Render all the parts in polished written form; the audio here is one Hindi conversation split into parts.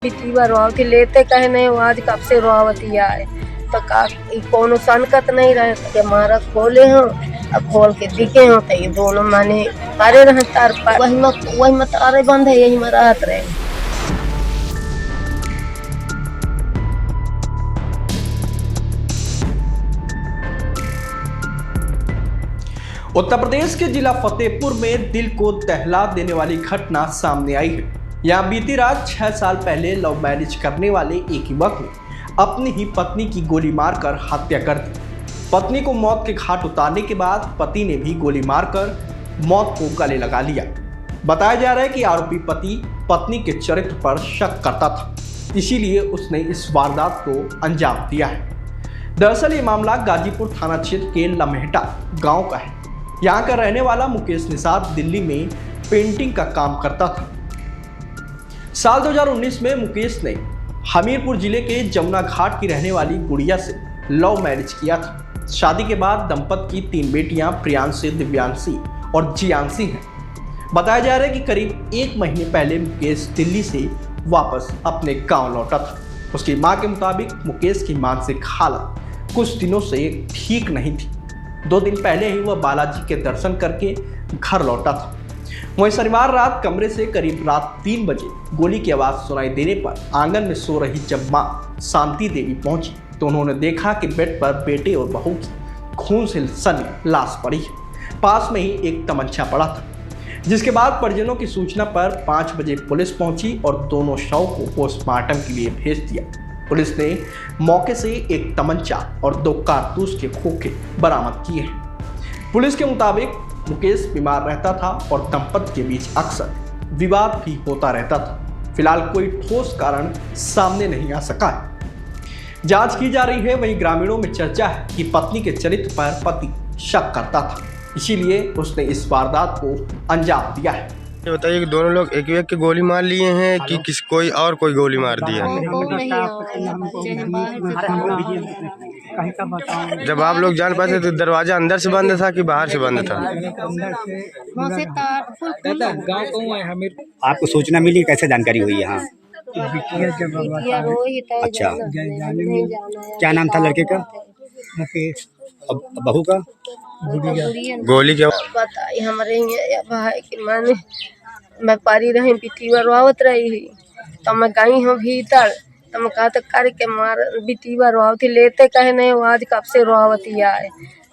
बितीवा रोआवती लेते कहे नहीं आज कब से रोआवती आए तो का कोनो संकट नहीं रहे के मारा खोले हो अब खोल के दिखे हो तो ये दोनों माने मारे रह तार पर वही मत अरे बंद है यही में रहत रहे। उत्तर प्रदेश के जिला फतेहपुर में दिल को दहला देने वाली घटना सामने आई है। यहाँ बीती रात 6 साल पहले लव मैरिज करने वाले एक युवक ने अपनी ही पत्नी की गोली मारकर हत्या कर दी। पत्नी को मौत के घाट उतारने के बाद पति ने भी गोली मारकर मौत को गले लगा लिया। बताया जा रहा है कि आरोपी पति पत्नी के चरित्र पर शक करता था, इसीलिए उसने इस वारदात को अंजाम दिया है। दरअसल ये मामला गाजीपुर थाना क्षेत्र के लम्हेटा गांव का है। यहाँ का रहने वाला मुकेश निषाद दिल्ली में पेंटिंग का काम करता था। साल 2019 में मुकेश ने हमीरपुर जिले के जमुना घाट की रहने वाली गुड़िया से लव मैरिज किया था। शादी के बाद दंपति की 3 बेटियां प्रियांशी, दिव्यांशी और जियांशी हैं। बताया जा रहा है कि करीब 1 महीने पहले मुकेश दिल्ली से वापस अपने गांव लौटा था। उसकी मां के मुताबिक मुकेश की मानसिक हालत कुछ दिनों से ठीक नहीं थी। 2 दिन पहले ही वह बालाजी के दर्शन करके घर लौटा था। वहीं शनिवार रात कमरे से करीब रात 3 बजे गोली की आवाज़ सुनाई देने पर आंगन में सो रही जब मां शांति देवी पहुंची तो उन्होंने देखा कि बेड पर बेटे और बहू की खून से सनी लाश पड़ी है। पास में ही एक तमंचा पड़ा था, जिसके बाद परिजनों की सूचना पर 5 बजे पुलिस पहुंची और दोनों शव को पोस्टमार्टम के लिए भेज दिया। पुलिस ने मौके से एक तमंचा और 2 कारतूस के खोखे बरामद किए हैं। पुलिस के मुताबिक मुकेश बीमार रहता था और दंपति के बीच अक्सर विवाद भी होता रहता था। फिलहाल कोई ठोस कारण सामने नहीं आ सका है। जांच की जा रही है। वहीं ग्रामीणों में चर्चा है कि पत्नी के चरित्र पर पति शक करता था, इसीलिए उसने इस वारदात को अंजाम दिया है। ये बताइए कि दोनों लोग एक व्यक्ति की गोली मार लिए हैं कि कोई गोली मार दिया है? जब आप लोग जान पाते तो दरवाजा अंदर से बंद था कि बाहर से बंद था? आपको सूचना मिली, कैसे जानकारी हुई यहाँ? अच्छा, क्या नाम था लड़के का? मुकेश। बहू का? गोली क्या बताई हमारे भाई की माने मैं पारी रही बितीवा रोआवत रही तो मैं गई हूँ भीतर तो मैं कहा तो करके मार बितीवा रोआवती लेते कहे नहीं आज कब से रोआवती आए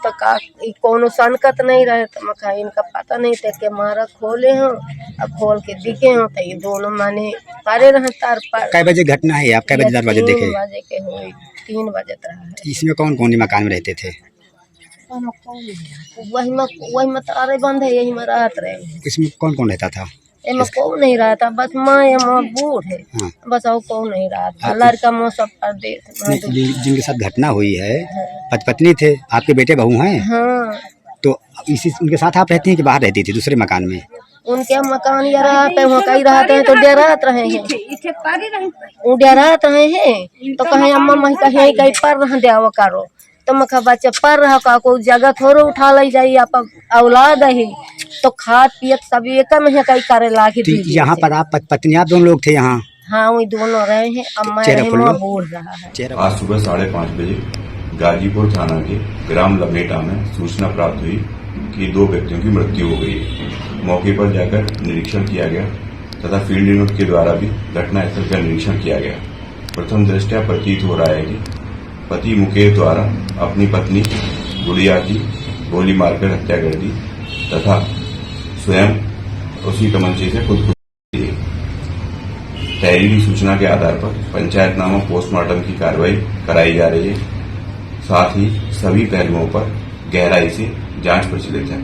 तो का कोनो संकट नहीं रहे तो मैं कहा इनका पता नहीं था के मारा खोले हो अब खोल के दिखे हो तो ये दोनों माने पारे रह तार पर। कै बजे घटना है? आप कै बजे दरवाजे देखे? 3 बजे के हुई, 3 बजे तक। इसमें कौन कौन मकान में रहते थे? वही मत अरे बंद है यही में रहत रहे। इसमें कौन कौन रहता था? एमा कौन नहीं रहा था, बस माँ या माँ बूढ़ है। हाँ। बस और कौन नहीं रहा था। लड़का मोह सब कर दे। जिनके साथ घटना हुई है पत्नी थे, आपके बेटे बहू हैं? हाँ। तो इसी उनके साथ आप रहती हैं कि बाहर रहती थी दूसरे मकान में? उनके मकान या रहते हैं, कहीं रहते हैं तो डरात रहे हैं, डरात रहे हैं तो कहीं अम्मा मही कहीं कहीं पर रह देव करो तो मैं बच्चे पर रहा का कोई जगह थोड़े उठा ली जाइए। आप औलाद है तो खाद पियत सब एक में है कहीं करे लागे। यहाँ पर आप पत्नी आप दोनों लोग थे यहाँ? हाँ, वही दोनों रहे हैं। अम्मा बोल रहा है। आज सुबह 5:30 बजे गाजीपुर थाना के ग्राम लम्हेटा में सूचना प्राप्त हुई कि 2 व्यक्तियों की मृत्यु हो गई है। मौके पर जाकर निरीक्षण किया गया तथा फील्ड यूनिट के द्वारा भी घटनास्थल का निरीक्षण किया गया। प्रथम दृष्टया प्रतीत हो रहा है कि पति मुकेश द्वारा अपनी पत्नी गुड़िया की गोली मारकर हत्या कर दी तथा स्वयं उसी तमंचे से खुदकुशी की। तहरीरी सूचना के आधार पर पंचायतनामा पोस्टमार्टम की कार्रवाई कराई जा रही है। साथ ही सभी पहलुओं पर गहराई से जांच प्रचलित है।